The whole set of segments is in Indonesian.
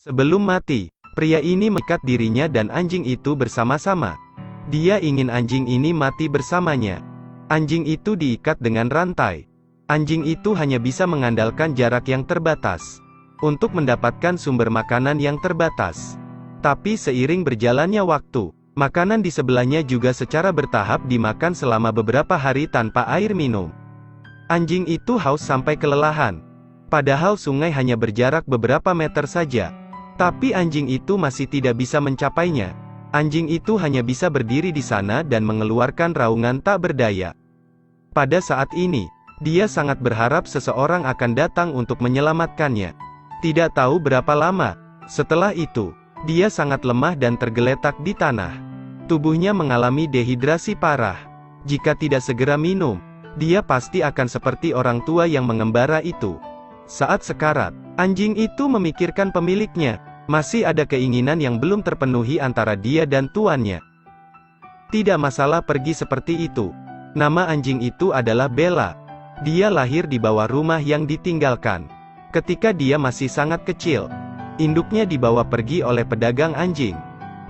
Sebelum mati, pria ini mengikat dirinya dan anjing itu bersama-sama. Dia ingin anjing ini mati bersamanya. Anjing itu diikat dengan rantai. Anjing itu hanya bisa mengandalkan jarak yang terbatas untuk mendapatkan sumber makanan yang terbatas. Tapi seiring berjalannya waktu, makanan di sebelahnya juga secara bertahap dimakan selama beberapa hari tanpa air minum. Anjing itu haus sampai kelelahan. Padahal sungai hanya berjarak beberapa meter saja. Tapi anjing itu masih tidak bisa mencapainya. Anjing itu hanya bisa berdiri di sana dan mengeluarkan raungan tak berdaya. Pada saat ini, dia sangat berharap seseorang akan datang untuk menyelamatkannya. Tidak tahu berapa lama setelah itu, dia sangat lemah dan tergeletak di tanah. Tubuhnya mengalami dehidrasi parah. Jika tidak segera minum, dia pasti akan seperti orang tua yang mengembara itu. Saat sekarat, anjing itu memikirkan pemiliknya. Masih ada keinginan yang belum terpenuhi antara dia dan tuannya. Tidak masalah pergi seperti itu. Nama anjing itu adalah Bella. Dia lahir di bawah rumah yang ditinggalkan. Ketika dia masih sangat kecil, induknya dibawa pergi oleh pedagang anjing.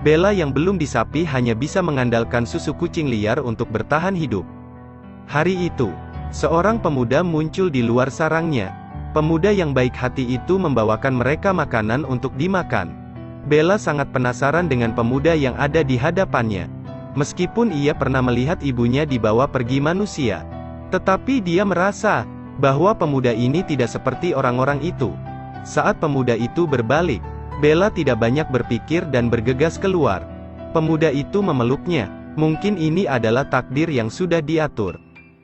Bella yang belum disapi hanya bisa mengandalkan susu kucing liar untuk bertahan hidup. Hari itu, seorang pemuda muncul di luar sarangnya. Pemuda yang baik hati itu membawakan mereka makanan untuk dimakan. Bella sangat penasaran dengan pemuda yang ada di hadapannya. Meskipun ia pernah melihat ibunya dibawa pergi manusia, tetapi dia merasa bahwa pemuda ini tidak seperti orang-orang itu. Saat pemuda itu berbalik, Bella tidak banyak berpikir dan bergegas keluar. Pemuda itu memeluknya. Mungkin ini adalah takdir yang sudah diatur.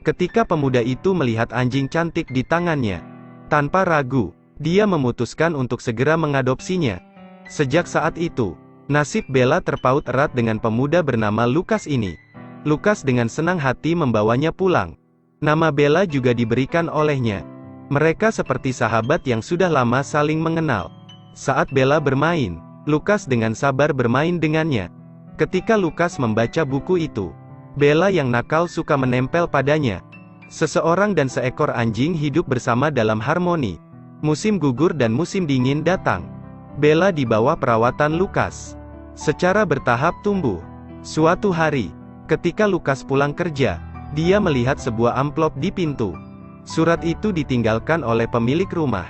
Ketika pemuda itu melihat anjing cantik di tangannya, tanpa ragu, dia memutuskan untuk segera mengadopsinya. Sejak saat itu, nasib Bella terpaut erat dengan pemuda bernama Lukas ini. Lukas dengan senang hati membawanya pulang. Nama Bella juga diberikan olehnya. Mereka seperti sahabat yang sudah lama saling mengenal. Saat Bella bermain, Lukas dengan sabar bermain dengannya. Ketika Lukas membaca buku itu, Bella yang nakal suka menempel padanya. Seseorang dan seekor anjing hidup bersama dalam harmoni. Musim gugur dan musim dingin datang. Bella di bawah perawatan Lukas secara bertahap tumbuh. Suatu hari, ketika Lukas pulang kerja, dia melihat sebuah amplop di pintu. Surat itu ditinggalkan oleh pemilik rumah.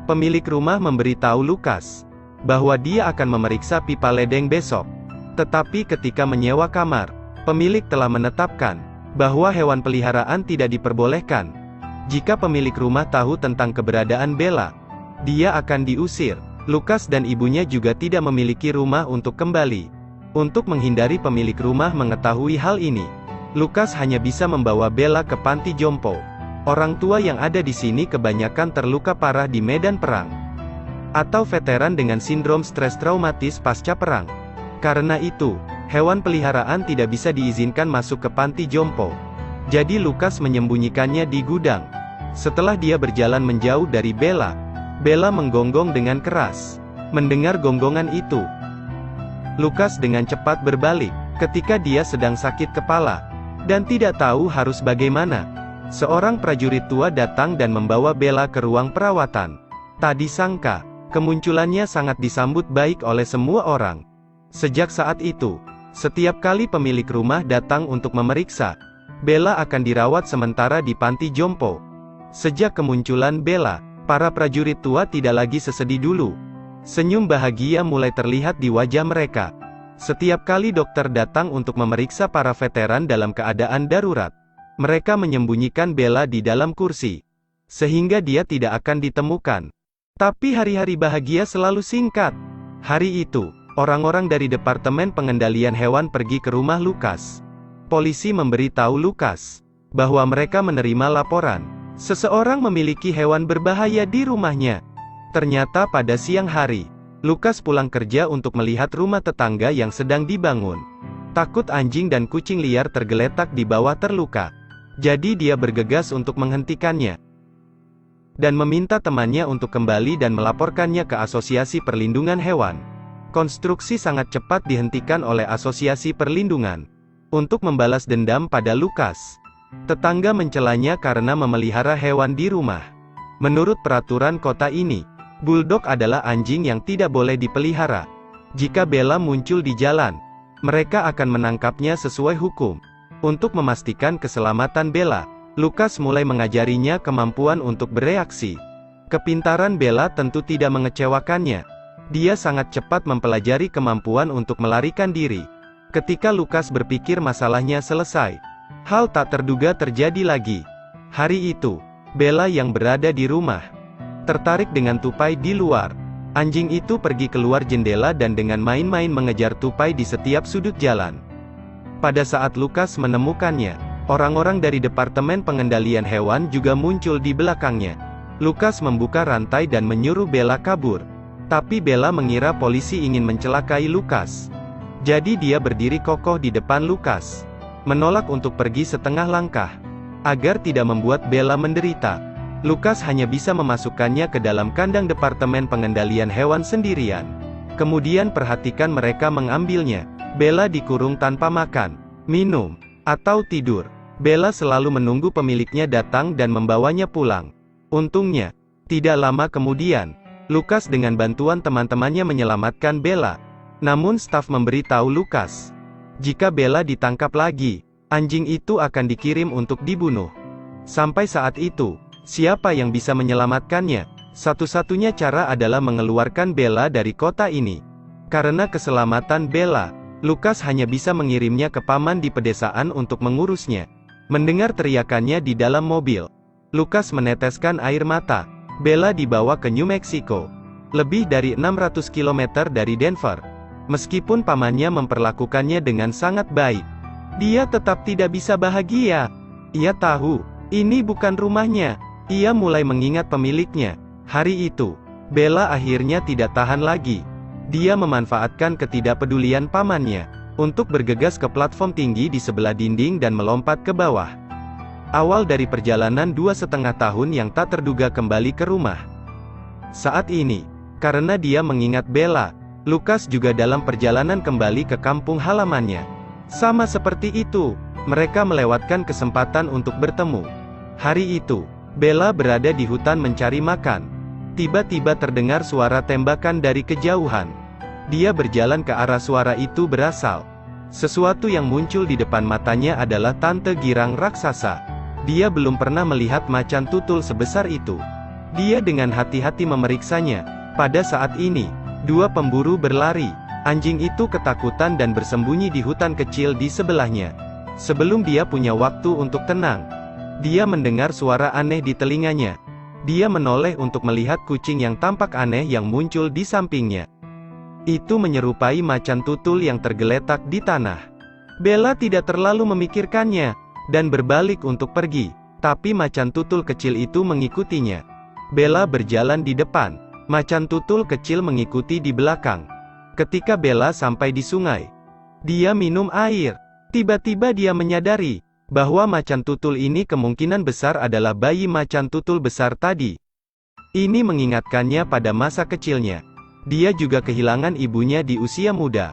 Pemilik rumah memberitahu Lukas bahwa dia akan memeriksa pipa ledeng besok. Tetapi ketika menyewa kamar, pemilik telah menetapkan bahwa hewan peliharaan tidak diperbolehkan. Jika pemilik rumah tahu tentang keberadaan Bella, dia akan diusir. Lukas dan ibunya juga tidak memiliki rumah untuk kembali. Untuk menghindari pemilik rumah mengetahui hal ini, Lukas hanya bisa membawa Bella ke panti jompo. Orang tua yang ada di sini kebanyakan terluka parah di medan perang, atau veteran dengan sindrom stres traumatis pasca perang. Karena itu, hewan peliharaan tidak bisa diizinkan masuk ke panti jompo. Jadi Lukas menyembunyikannya di gudang. Setelah dia berjalan menjauh dari Bella, Bella menggonggong dengan keras. Mendengar gonggongan itu, Lukas dengan cepat berbalik. Ketika dia sedang sakit kepala dan tidak tahu harus bagaimana, seorang prajurit tua datang dan membawa Bella ke ruang perawatan. Tak disangka, kemunculannya sangat disambut baik oleh semua orang. Sejak saat itu, setiap kali pemilik rumah datang untuk memeriksa, Bella akan dirawat sementara di panti jompo. Sejak kemunculan Bella, para prajurit tua tidak lagi sesedih dulu. Senyum bahagia mulai terlihat di wajah mereka. Setiap kali dokter datang untuk memeriksa para veteran dalam keadaan darurat, mereka menyembunyikan Bella di dalam kursi, sehingga dia tidak akan ditemukan. Tapi hari-hari bahagia selalu singkat. Hari itu, orang-orang dari Departemen Pengendalian Hewan pergi ke rumah Lukas. Polisi memberitahu Lukas bahwa mereka menerima laporan seseorang memiliki hewan berbahaya di rumahnya. Ternyata pada siang hari, Lukas pulang kerja untuk melihat rumah tetangga yang sedang dibangun. Takut anjing dan kucing liar tergeletak di bawah terluka. Jadi dia bergegas untuk menghentikannya dan meminta temannya untuk kembali dan melaporkannya ke Asosiasi Perlindungan Hewan. Konstruksi sangat cepat dihentikan oleh Asosiasi Perlindungan untuk membalas dendam pada Lukas. Tetangga mencelanya karena memelihara hewan di rumah. Menurut peraturan kota ini, Bulldog adalah anjing yang tidak boleh dipelihara. Jika Bella muncul di jalan, mereka akan menangkapnya sesuai hukum. Untuk memastikan keselamatan Bella, Lucas mulai mengajarinya kemampuan untuk bereaksi. Kepintaran Bella tentu tidak mengecewakannya. Dia sangat cepat mempelajari kemampuan untuk melarikan diri. Ketika Lucas berpikir masalahnya selesai, hal tak terduga terjadi lagi. Hari itu, Bella yang berada di rumah, tertarik dengan tupai di luar. Anjing itu pergi keluar jendela dan dengan main-main mengejar tupai di setiap sudut jalan. Pada saat Lucas menemukannya, orang-orang dari Departemen Pengendalian Hewan juga muncul di belakangnya. Lucas membuka rantai dan menyuruh Bella kabur. Tapi Bella mengira polisi ingin mencelakai Lucas. Jadi dia berdiri kokoh di depan Lucas, menolak untuk pergi setengah langkah. Agar tidak membuat Bella menderita, Lucas hanya bisa memasukkannya ke dalam kandang Departemen Pengendalian Hewan sendirian. Kemudian perhatikan mereka mengambilnya. Bella dikurung tanpa makan, minum, atau tidur. Bella selalu menunggu pemiliknya datang dan membawanya pulang. Untungnya, tidak lama kemudian, Lucas dengan bantuan teman-temannya menyelamatkan Bella. Namun staf memberitahu Lucas, jika Bella ditangkap lagi, anjing itu akan dikirim untuk dibunuh. Sampai saat itu, siapa yang bisa menyelamatkannya? Satu-satunya cara adalah mengeluarkan Bella dari kota ini. Karena keselamatan Bella, Lucas hanya bisa mengirimnya ke paman di pedesaan untuk mengurusnya. Mendengar teriakannya di dalam mobil, Lucas meneteskan air mata. Bella dibawa ke New Mexico, lebih dari 600 km dari Denver. Meskipun pamannya memperlakukannya dengan sangat baik, dia tetap tidak bisa bahagia. Ia tahu, ini bukan rumahnya. Ia mulai mengingat pemiliknya. Hari itu, Bella akhirnya tidak tahan lagi. Dia memanfaatkan ketidakpedulian pamannya untuk bergegas ke platform tinggi di sebelah dinding dan melompat ke bawah. Awal dari perjalanan 2,5 tahun yang tak terduga kembali ke rumah. Saat ini, karena dia mengingat Bella, Lucas juga dalam perjalanan kembali ke kampung halamannya. Sama seperti itu, mereka melewatkan kesempatan untuk bertemu. Hari itu, Bella berada di hutan mencari makan. Tiba-tiba terdengar suara tembakan dari kejauhan. Dia berjalan ke arah suara itu berasal. Sesuatu yang muncul di depan matanya adalah tante girang raksasa. Dia belum pernah melihat macan tutul sebesar itu. Dia dengan hati-hati memeriksanya. Pada saat ini, dua pemburu berlari. Anjing itu ketakutan dan bersembunyi di hutan kecil di sebelahnya. Sebelum dia punya waktu untuk tenang, dia mendengar suara aneh di telinganya. Dia menoleh untuk melihat kucing yang tampak aneh yang muncul di sampingnya. Itu menyerupai macan tutul yang tergeletak di tanah. Bella tidak terlalu memikirkannya, dan berbalik untuk pergi. Tapi macan tutul kecil itu mengikutinya. Bella berjalan di depan. Macan tutul kecil mengikuti di belakang. Ketika Bella sampai di sungai, dia minum air. Tiba-tiba dia menyadari bahwa macan tutul ini kemungkinan besar adalah bayi macan tutul besar tadi. Ini mengingatkannya pada masa kecilnya. Dia juga kehilangan ibunya di usia muda.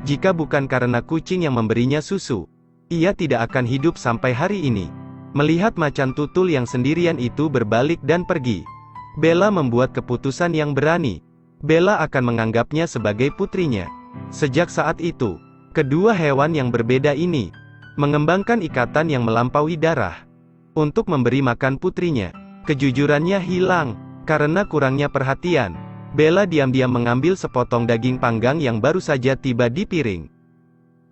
Jika bukan karena kucing yang memberinya susu, ia tidak akan hidup sampai hari ini. Melihat macan tutul yang sendirian itu berbalik dan pergi, Bella membuat keputusan yang berani. Bella akan menganggapnya sebagai putrinya. Sejak saat itu, kedua hewan yang berbeda ini mengembangkan ikatan yang melampaui darah. Untuk memberi makan putrinya, kejujurannya hilang. Karena kurangnya perhatian, Bella diam-diam mengambil sepotong daging panggang yang baru saja tiba di piring.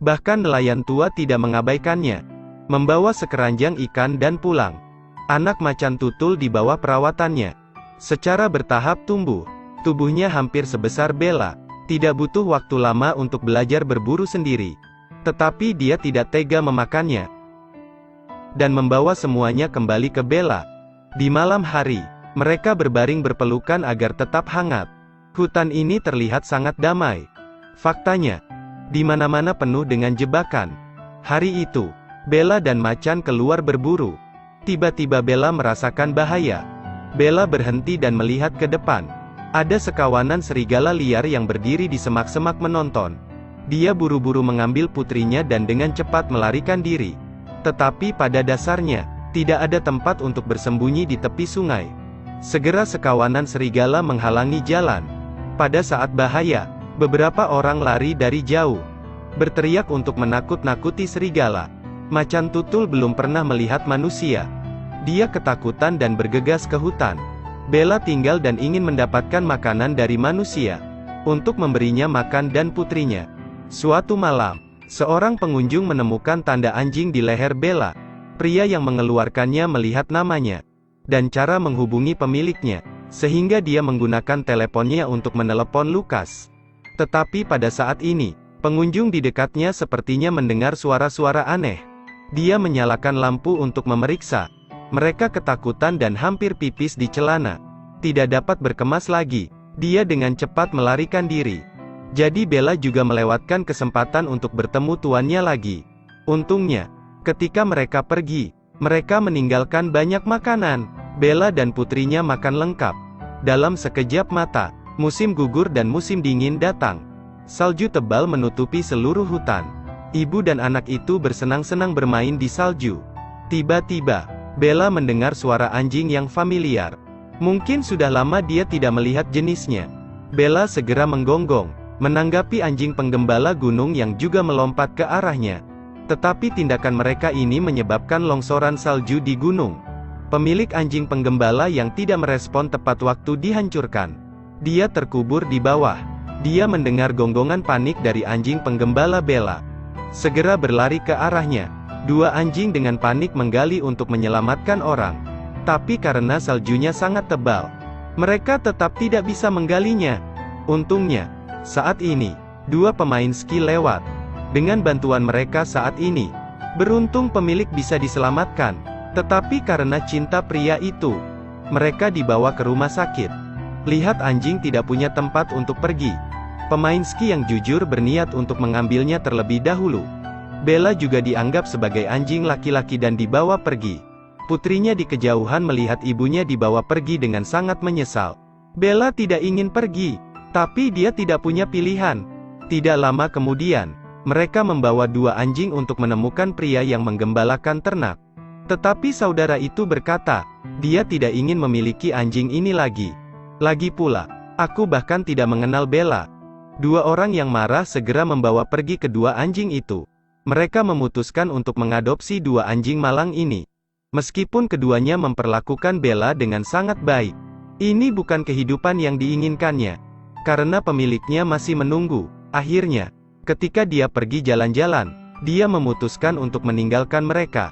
Bahkan nelayan tua tidak mengabaikannya, membawa sekeranjang ikan dan pulang. Anak macan tutul di bawah perawatannya secara bertahap tumbuh. Tubuhnya hampir sebesar Bella, tidak butuh waktu lama untuk belajar berburu sendiri. Tetapi dia tidak tega memakannya, dan membawa semuanya kembali ke Bella. Di malam hari, mereka berbaring berpelukan agar tetap hangat. Hutan ini terlihat sangat damai. Faktanya, di mana-mana penuh dengan jebakan. Hari itu, Bella dan macan keluar berburu. Tiba-tiba Bella merasakan bahaya. Bella berhenti dan melihat ke depan. Ada sekawanan serigala liar yang berdiri di semak-semak menonton. Dia buru-buru mengambil putrinya dan dengan cepat melarikan diri. Tetapi pada dasarnya, tidak ada tempat untuk bersembunyi di tepi sungai. Segera sekawanan serigala menghalangi jalan. Pada saat bahaya, beberapa orang lari dari jauh, berteriak untuk menakut-nakuti serigala. Macan tutul belum pernah melihat manusia. Dia ketakutan dan bergegas ke hutan. Bella tinggal dan ingin mendapatkan makanan dari manusia, untuk memberinya makan dan putrinya. Suatu malam, seorang pengunjung menemukan tanda anjing di leher Bella. Pria yang mengeluarkannya melihat namanya dan cara menghubungi pemiliknya, sehingga dia menggunakan teleponnya untuk menelepon Lukas. Tetapi pada saat ini, pengunjung di dekatnya sepertinya mendengar suara-suara aneh. Dia menyalakan lampu untuk memeriksa. Mereka ketakutan dan hampir pipis di celana. Tidak dapat berkemas lagi, dia dengan cepat melarikan diri. Jadi Bella juga melewatkan kesempatan untuk bertemu tuannya lagi. Untungnya, ketika mereka pergi, mereka meninggalkan banyak makanan. Bella dan putrinya makan lengkap. Dalam sekejap mata, musim gugur dan musim dingin datang. Salju tebal menutupi seluruh hutan. Ibu dan anak itu bersenang-senang bermain di salju. Tiba-tiba, Bella mendengar suara anjing yang familiar. Mungkin sudah lama dia tidak melihat jenisnya. Bella segera menggonggong, menanggapi anjing penggembala gunung yang juga melompat ke arahnya. Tetapi tindakan mereka ini menyebabkan longsoran salju di gunung. Pemilik anjing penggembala yang tidak merespon tepat waktu dihancurkan. Dia terkubur di bawah. Dia mendengar gonggongan panik dari anjing penggembala Bella. Segera berlari ke arahnya. Dua anjing dengan panik menggali untuk menyelamatkan orang. Tapi karena saljunya sangat tebal, mereka tetap tidak bisa menggalinya. Untungnya, saat ini, dua pemain ski lewat. Dengan bantuan mereka saat ini, beruntung pemilik bisa diselamatkan. Tetapi karena cinta pria itu, mereka dibawa ke rumah sakit. Lihat anjing tidak punya tempat untuk pergi. Pemain ski yang jujur berniat untuk mengambilnya terlebih dahulu. Bella juga dianggap sebagai anjing laki-laki dan dibawa pergi. Putrinya di kejauhan melihat ibunya dibawa pergi dengan sangat menyesal. Bella tidak ingin pergi, tapi dia tidak punya pilihan. Tidak lama kemudian, mereka membawa dua anjing untuk menemukan pria yang menggembalakan ternak. Tetapi saudara itu berkata, dia tidak ingin memiliki anjing ini lagi. Lagi pula, aku bahkan tidak mengenal Bella. Dua orang yang marah segera membawa pergi kedua anjing itu. Mereka memutuskan untuk mengadopsi dua anjing malang ini. Meskipun keduanya memperlakukan Bella dengan sangat baik, ini bukan kehidupan yang diinginkannya. Karena pemiliknya masih menunggu. Akhirnya, ketika dia pergi jalan-jalan, dia memutuskan untuk meninggalkan mereka.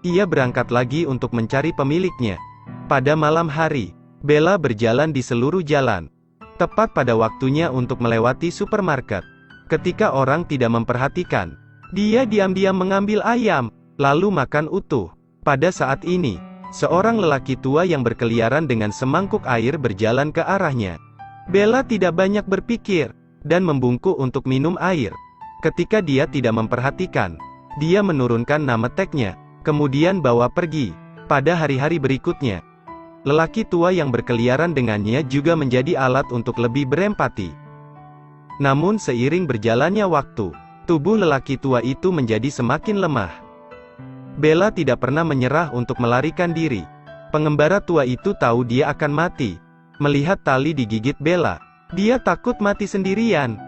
Ia berangkat lagi untuk mencari pemiliknya. Pada malam hari, Bella berjalan di seluruh jalan. Tepat pada waktunya untuk melewati supermarket. Ketika orang tidak memperhatikan, dia diam-diam mengambil ayam, lalu makan utuh. Pada saat ini, seorang lelaki tua yang berkeliaran dengan semangkuk air berjalan ke arahnya. Bella tidak banyak berpikir, dan membungkuk untuk minum air. Ketika dia tidak memperhatikan, dia menurunkan nama tagnya, kemudian bawa pergi. Pada hari-hari berikutnya, lelaki tua yang berkeliaran dengannya juga menjadi alat untuk lebih berempati. Namun seiring berjalannya waktu, tubuh lelaki tua itu menjadi semakin lemah. Bella tidak pernah menyerah untuk melarikan diri. Pengembara tua itu tahu dia akan mati. Melihat tali digigit Bella, dia takut mati sendirian.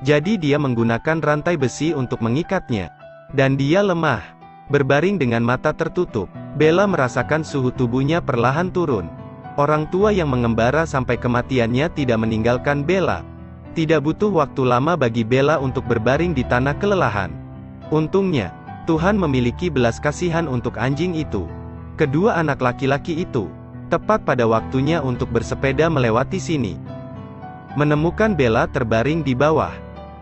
Jadi dia menggunakan rantai besi untuk mengikatnya. Dan dia lemah. Berbaring dengan mata tertutup, Bella merasakan suhu tubuhnya perlahan turun. Orang tua yang mengembara sampai kematiannya tidak meninggalkan Bella. Tidak butuh waktu lama bagi Bella untuk berbaring di tanah kelelahan. Untungnya, Tuhan memiliki belas kasihan untuk anjing itu. Kedua anak laki-laki itu, tepat pada waktunya untuk bersepeda melewati sini. Menemukan Bella terbaring di bawah.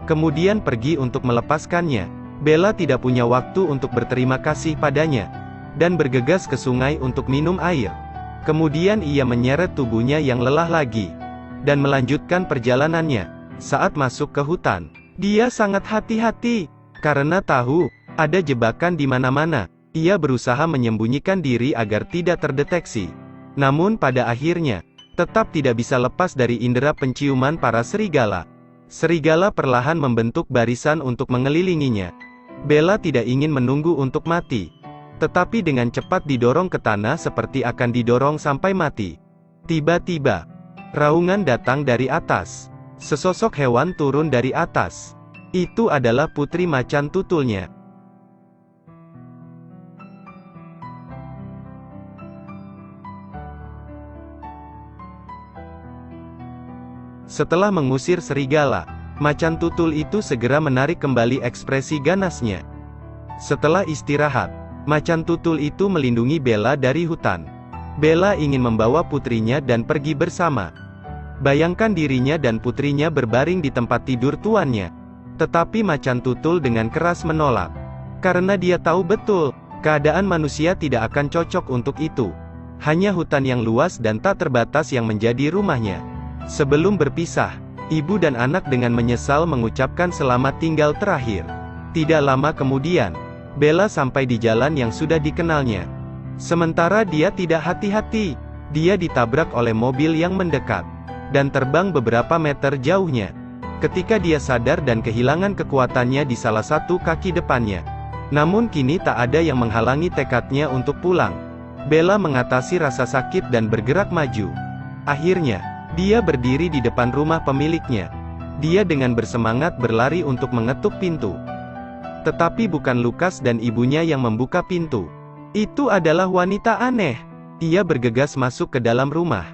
Kemudian pergi untuk melepaskannya. Bella tidak punya waktu untuk berterima kasih padanya, dan bergegas ke sungai untuk minum air. Kemudian ia menyeret tubuhnya yang lelah lagi, dan melanjutkan perjalanannya. Saat masuk ke hutan, dia sangat hati-hati, karena tahu, ada jebakan di mana-mana. Ia berusaha menyembunyikan diri agar tidak terdeteksi. Namun pada akhirnya, tetap tidak bisa lepas dari indera penciuman para serigala. Serigala perlahan membentuk barisan untuk mengelilinginya. Bella tidak ingin menunggu untuk mati, tetapi dengan cepat didorong ke tanah seperti akan didorong sampai mati. Tiba-tiba, raungan datang dari atas. Sesosok hewan turun dari atas. Itu adalah putri macan tutulnya. Setelah mengusir serigala, macan tutul itu segera menarik kembali ekspresi ganasnya. Setelah istirahat, macan tutul itu melindungi Bella dari hutan. Bella ingin membawa putrinya dan pergi bersama. Bayangkan dirinya dan putrinya berbaring di tempat tidur tuannya. Tetapi macan tutul dengan keras menolak. Karena dia tahu betul, keadaan manusia tidak akan cocok untuk itu. Hanya hutan yang luas dan tak terbatas yang menjadi rumahnya. Sebelum berpisah, ibu dan anak dengan menyesal mengucapkan selamat tinggal terakhir. Tidak lama kemudian, Bella sampai di jalan yang sudah dikenalnya. Sementara dia tidak hati-hati, dia ditabrak oleh mobil yang mendekat, dan terbang beberapa meter jauhnya. Ketika dia sadar dan kehilangan kekuatannya di salah satu kaki depannya. Namun kini tak ada yang menghalangi tekadnya untuk pulang. Bella mengatasi rasa sakit dan bergerak maju. Akhirnya, dia berdiri di depan rumah pemiliknya. Dia dengan bersemangat berlari untuk mengetuk pintu. Tetapi bukan Lukas dan ibunya yang membuka pintu. Itu adalah wanita aneh. Ia bergegas masuk ke dalam rumah,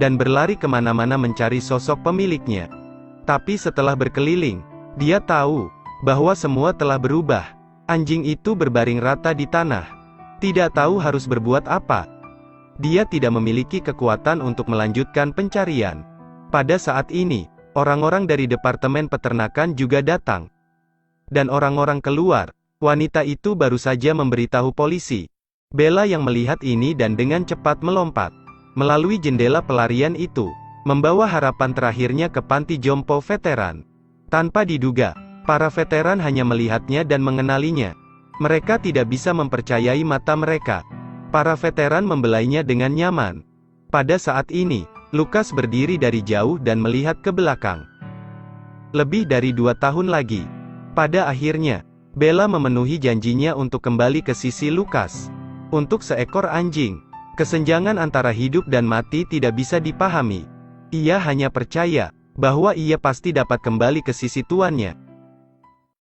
dan berlari kemana-mana mencari sosok pemiliknya. Tapi setelah berkeliling, dia tahu bahwa semua telah berubah. Anjing itu berbaring rata di tanah. Tidak tahu harus berbuat apa. Dia tidak memiliki kekuatan untuk melanjutkan pencarian. Pada saat ini, orang-orang dari Departemen Peternakan juga datang. Dan orang-orang keluar. Wanita itu baru saja memberitahu polisi. Bella yang melihat ini dan dengan cepat melompat melalui jendela pelarian itu, membawa harapan terakhirnya ke panti jompo veteran. Tanpa diduga, para veteran hanya melihatnya dan mengenalinya. Mereka tidak bisa mempercayai mata mereka. Para veteran membelainya dengan nyaman. Pada saat ini, Lukas berdiri dari jauh dan melihat ke belakang. Lebih dari 2 tahun lagi. Pada akhirnya, Bella memenuhi janjinya untuk kembali ke sisi Lukas. Untuk seekor anjing, kesenjangan antara hidup dan mati tidak bisa dipahami. Ia hanya percaya bahwa ia pasti dapat kembali ke sisi tuannya.